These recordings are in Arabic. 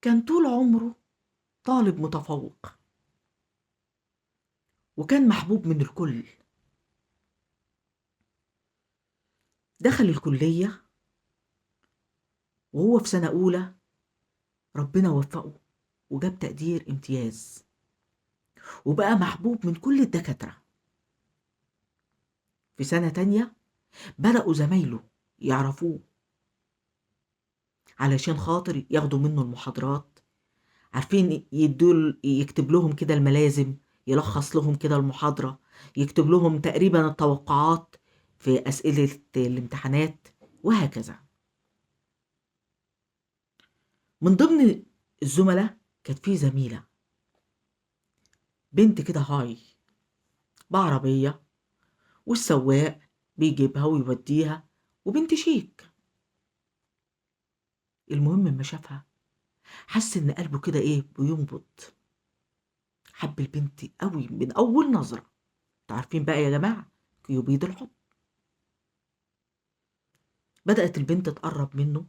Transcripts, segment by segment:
كان طول عمره طالب متفوق، وكان محبوب من الكل. دخل الكلية وهو في سنة أولى، ربنا وفقه وجاب تقدير امتياز، وبقى محبوب من كل الدكاترة. في سنة تانية بدأوا زمايله يعرفوه علشان خاطر ياخدوا منه المحاضرات، عارفين يكتب لهم كده الملازم، يلخص لهم كده المحاضرة، يكتب لهم تقريبا التوقعات في أسئلة الامتحانات، وهكذا. من ضمن الزملاء كانت في زميلة بنت كده هاي بعربية، والسواق بيجيبها ويوديها، وبنت شيك. المهم لما شافها حس ان قلبه كده ايه بينبض، حب البنت قوي من اول نظرة. عارفين بقى يا جماعة يبيض الحب. بدأت البنت تقرب منه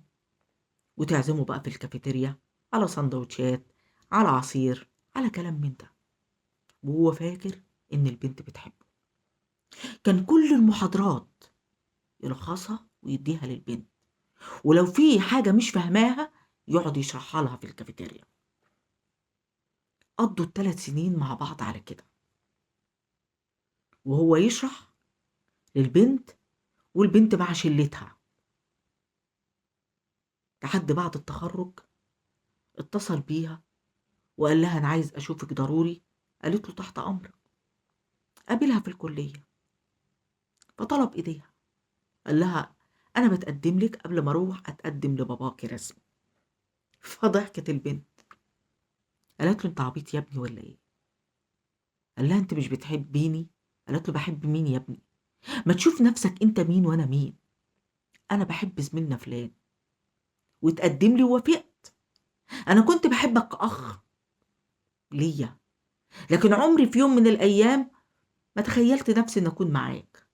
وتعزمه بقى في الكافيتيريا على سندوتشات، على عصير، على كلام من ده، وهو فاكر ان البنت بتحبه. كان كل المحاضرات يلخصها ويديها للبنت، ولو في حاجة مش فاهماها يقعد يشرحها لها في الكافيتيريا. قضوا ال3 سنين مع بعض على كده، وهو يشرح للبنت والبنت مع شلتها، لحد بعد التخرج اتصل بيها وقال لها أنا عايز أشوفك ضروري. قالت له تحت أمرك. قابلها في الكلية فطلب إيديها، قال لها أنا بتقدم لك قبل ما أروح أتقدم لباباكي رسمي. فضحكت البنت، قالت له أنت عبيط يا ابني ولا إيه؟ قال لها أنت مش بتحبيني؟ قالت له بحب مين يا ابني؟ ما تشوف نفسك أنت مين وأنا مين. أنا بحب زميلنا فلان وتقدم لي ووافقت. أنا كنت بحبك كأخ ليا، لكن عمري في يوم من الأيام ما تخيلت نفسي إن أكون معاك.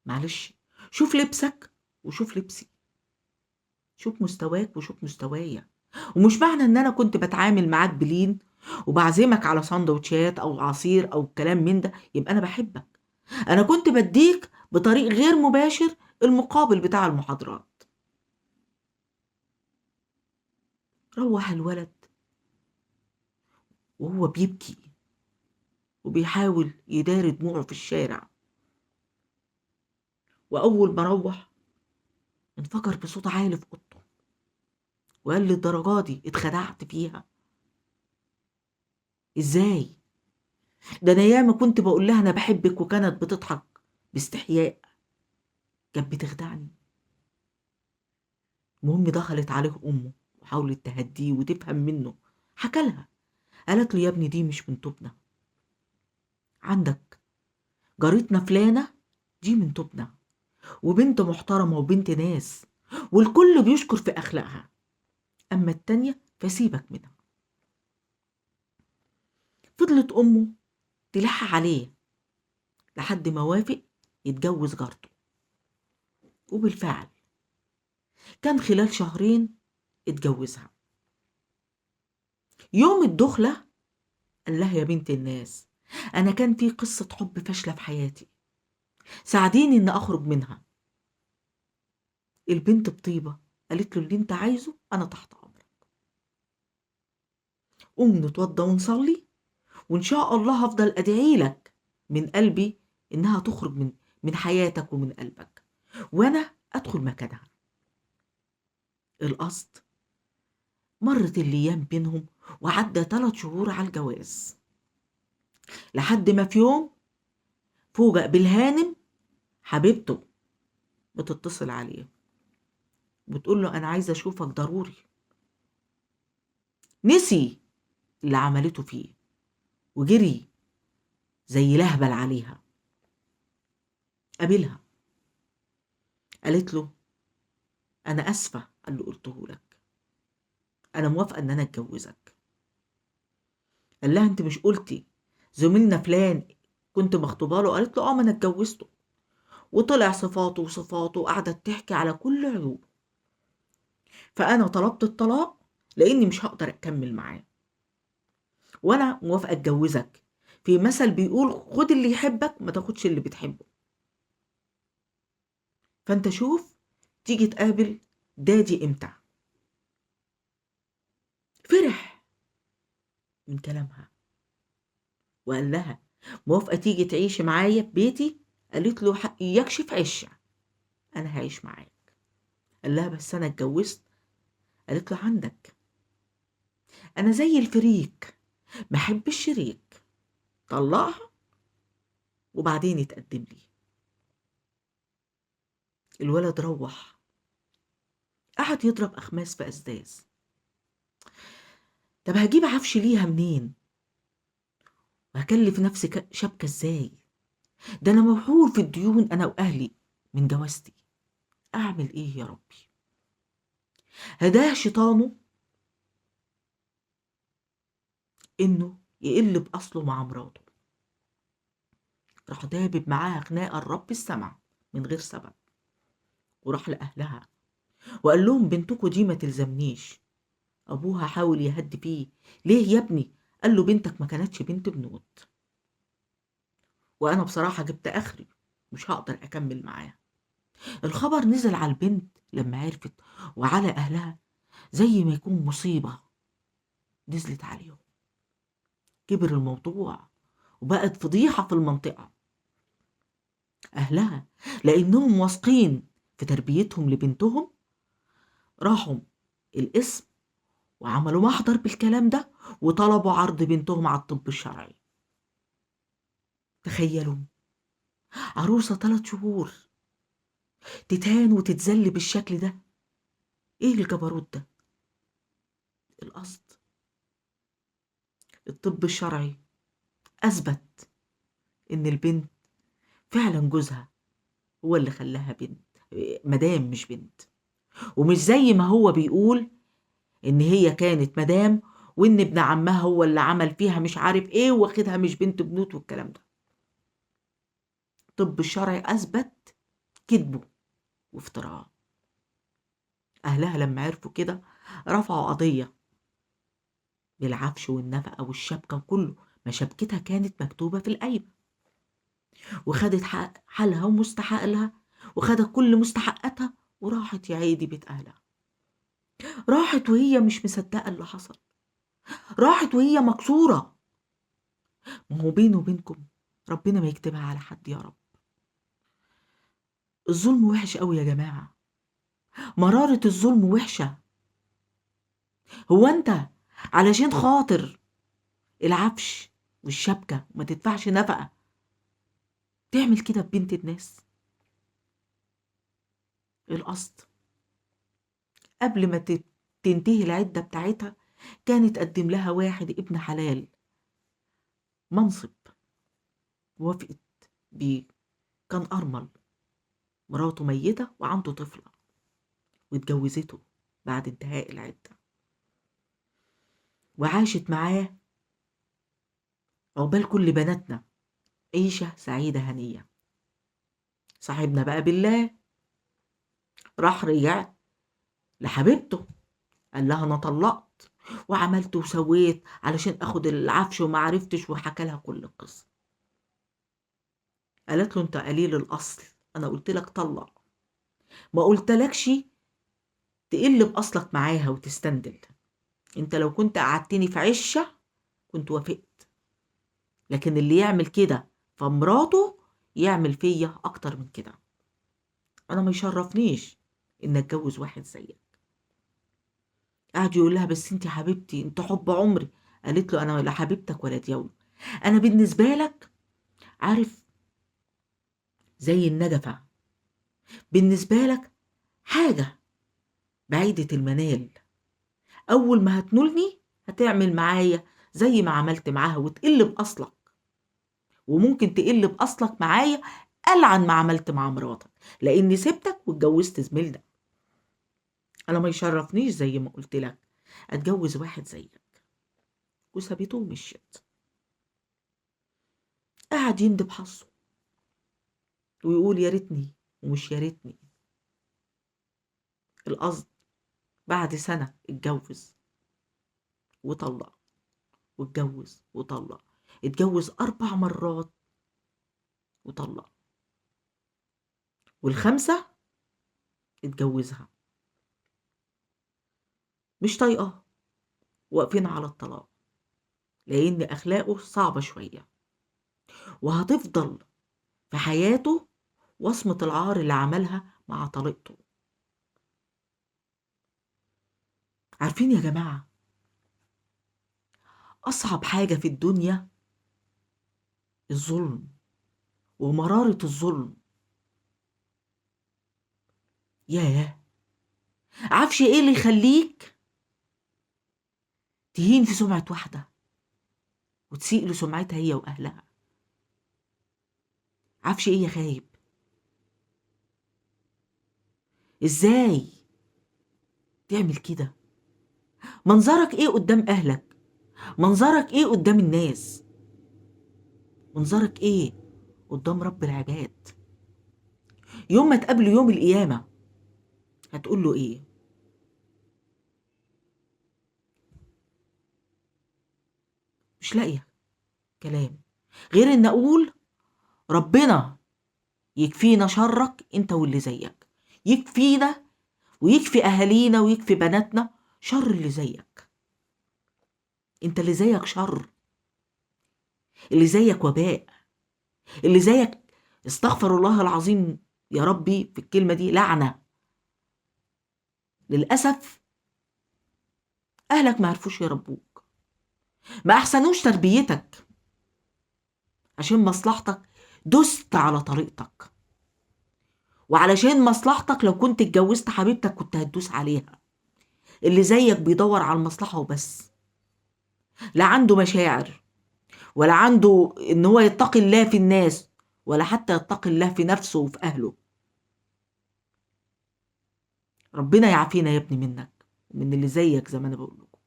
معلش، شوف لبسك وشوف لبسي، شوف مستواك وشوف مستوايا. ومش معنى إن أنا كنت بتعامل معاك بلين وبعزمك على سندوتشات أو عصير أو كلام من ده يبقى أنا بحبك. أنا كنت بديك بطريق غير مباشر المقابل بتاع المحاضرات. روح الولد وهو بيبكي وبيحاول يداري دموعه في الشارع، وأول ما روح انفجر بصوت عالي في أوضته وقال لي الدرجة دي اتخدعت فيها ازاي؟ ده انا ياما كنت بقول لها انا بحبك وكانت بتضحك باستحياء، كانت بتخدعني. المهم دخلت عليه امه وحاولت تهديه وتفهم منه. حكى لها، قالت له يا ابني دي مش من توبنا، عندك جارتنا فلانة دي من توبنا، وبنت محترمة وبنت ناس، والكل بيشكر في اخلاقها، اما التانية فسيبك منها. فضلت امه تلح عليه لحد ما وافق يتجوز جارته، وبالفعل كان خلال شهرين اتجوزها. يوم الدخلة قال لها يا بنت الناس، أنا كان في قصة حب فاشلة في حياتي، ساعديني إن أخرج منها. البنت بطيبة قالت له اللي أنت عايزه أنا تحت أمرك، قوم نتوضى ونصلي، وإن شاء الله هفضل أدعي لك من قلبي إنها تخرج من حياتك ومن قلبك، وأنا أدخل مكانها. القصد مرت الأيام بينهم وعدى 3 شهور على الجواز، لحد ما في يوم فوجئ بالهانم حبيبته بتتصل عليه بتقول له أنا عايزة أشوفك ضروري. نسي اللي عملته فيه وجري زي لهبل عليها. قابلها قالت له أنا أسفة على اللي قلته لك، أنا موافقة إن أنا أتجوزك. قال لها أنت مش قلتي زميلنا فلان كنت مخطوبة له؟ قالت له ما أنا اتجوزته، وطلع صفاته وصفاته وقعدت تحكي على كل عيوبه، فأنا طلبت الطلاق لاني مش هقدر اكمل معاه، وانا موافقه اتجوزك. في مثل بيقول خد اللي يحبك ما تاخدش اللي بتحبه. فانت شوف تيجي تقابل دادي امتى. فرح من كلامها وقال لها موافقه تيجي تعيشي معايا في بيتي. قالت له يكشف عشه، انا هعيش معاك. قال لها بس انا اتجوزت. قالت له عندك، انا زي الفريك ما احب الشريك، طلقها وبعدين يتقدم لي. الولد روح قعد يضرب اخماس في اسداس. طب هجيب عفش ليها منين؟ وهكلف نفسي شبكه ازاي؟ ده انا موحول في الديون انا واهلي من جوازتي. اعمل ايه يا ربي؟ هداه شيطانه انه يقلب اصله مع مراته. راح دابب معاها خناقه الرب السمع من غير سبب، وراح لاهلها وقال لهم بنتكم دي ما تلزمنيش. ابوها حاول يهدي فيه، ليه يا ابني؟ قال له بنتك ما كانتش بنت بنوت، وانا بصراحه جبت اخري، مش هقدر اكمل معاها. الخبر نزل على البنت لما عرفت وعلى اهلها زي ما يكون مصيبه نزلت عليهم. كبر الموضوع وبقت فضيحه في المنطقه. اهلها لانهم واثقين في تربيتهم لبنتهم راحوا القسم وعملوا محضر بالكلام ده وطلبوا عرض بنتهم على الطب الشرعي. تخيلوا عروسة 3 شهور تتهان وتتذل بالشكل ده. ايه الجبروت ده؟ القصد الطب الشرعي اثبت ان البنت فعلا جوزها هو اللي خلاها بنت، مدام مش بنت. ومش زي ما هو بيقول ان هي كانت مدام وان ابن عمها هو اللي عمل فيها مش عارف ايه واخدها مش بنت بنوت والكلام ده. الطب الشرعي اثبت كذبه وافتراء. اهلها لما عرفوا كده رفعوا قضية بالعفش والنفقة والشبكة وكله، ما شبكتها كانت مكتوبة في القايمة، وخدت حق حالها ومستحقلها، وخدت كل مستحقاتها وراحت يا عيدي بيت أهلها. راحت وهي مش مصدقة اللي حصل، راحت وهي مكسورة. ما هو بيني وبينكم ربنا ما يكتبها على حد يا رب. الظلم وحش قوي يا جماعة، مرارة الظلم وحشة. هو انت علشان خاطر العفش والشبكة وما تدفعش نفقة تعمل كده ببنت الناس؟ القصد قبل ما تنتهي العدة بتاعتها كانت قدم لها واحد ابن حلال منصب، وافقت بيه. كان أرمل، مراته ميتة وعنده طفلة، واتجوزته بعد انتهاء العدة وعاشت معاه عقبال كل بناتنا عيشة سعيدة هنية. صاحبنا بقى بالله راح رجع لحبيبته، قال لها انا طلقت وعملت وسويت علشان اخد العفش وما عرفتش، وحكى لها كل القصة. قالت له انت قليل الاصل، انا قلت لك طلق، ما قلتلكش تقل باصلك معاها وتستندل. انت لو كنت قعدتني في عشة كنت وافقت، لكن اللي يعمل كده فمراته يعمل فيا اكتر من كده. انا ما يشرفنيش ان اتجوز واحد زيك. قعد يقول لها بس انت حبيبتي، انت حب عمري. قالت له انا لا حبيبتك ولا ديولة، انا بالنسبة لك عارف زي النجفة، بالنسبة لك حاجة بعيدة المنال. اول ما هتنولني هتعمل معايا زي ما عملت معاها وتقل باصلك، وممكن تقل باصلك معايا ألعن ما عملت مع مراتك، لاني سبتك واتجوزت زميلتك. انا ما يشرفنيش زي ما قلت لك اتجوز واحد زيك. وسابته ومشيت. قعد يندب حظه ويقول يا ريتني ومش يا ريتني. القصد بعد سنة اتجوز وطلق، واتجوز وطلق، اتجوز 4 مرات وطلق، والخامسة اتجوزها مش طايقاه، واقفين على الطلاق لأن أخلاقه صعبة شوية، وهتفضل في حياته وصمة العار اللي عملها مع طليقته. عارفين يا جماعة، أصعب حاجة في الدنيا الظلم ومرارة الظلم. ياه، عارفش ايه اللي يخليك تهين في سمعة واحدة وتسيء لسمعتها هي وأهلها؟ عارفش ايه يا خايب؟ ازاي تعمل كده؟ منظرك ايه قدام أهلك؟ منظرك ايه قدام الناس؟ منظرك ايه قدام رب العباد؟ يوم ما تقابله يوم القيامة هتقول له ايه؟ مش لاقية كلام غير ان اقول ربنا يكفينا شرك انت واللي زيك، يكفينا ويكفي اهالينا ويكفي بناتنا شر اللي زيك. انت اللي زيك شر، اللي زيك وباء، اللي زيك استغفر الله العظيم يا ربي في الكلمة دي لعنة. للأسف أهلك ما عرفوش يربوك، ما أحسنوش تربيتك، عشان مصلحتك دست على طريقتك، وعلشان مصلحتك لو كنت اتجوزت حبيبتك كنت هتدوس عليها. اللي زيك بيدور على المصلحة وبس، لا عنده مشاعر ولا عنده ان هو يتقي الله في الناس ولا حتى يتقي الله في نفسه وفي أهله. ربنا يعافينا يا ابني منك ومن اللي زيك زي ما انا بقول لكم.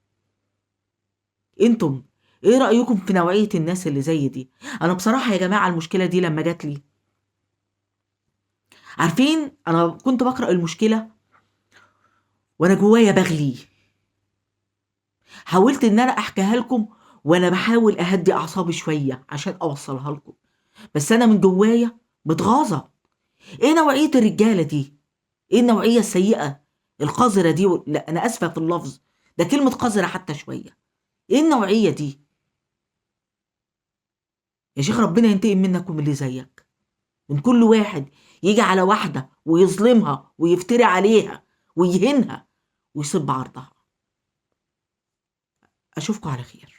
انتم ايه رأيكم في نوعية الناس اللي زي دي؟ انا بصراحة يا جماعة المشكلة دي لما جات لي، عارفين انا كنت بقرأ المشكلة وانا جوايا بغلي. حاولت ان انا احكيها لكم وانا بحاول اهدي اعصابي شوية عشان اوصلها لكم، بس انا من جوايا متغاظة. ايه نوعية الرجالة دي؟ ايه النوعية السيئة القذرة دي؟ لا انا اسفة في اللفظ، ده كلمة قذرة حتى شوية. ايه النوعية دي يا شيخ؟ ربنا ينتقم منك ومن اللي زيك، من كل واحد يجي على واحدة ويظلمها ويفتري عليها ويهينها ويصب عرضها. أشوفكم على خير.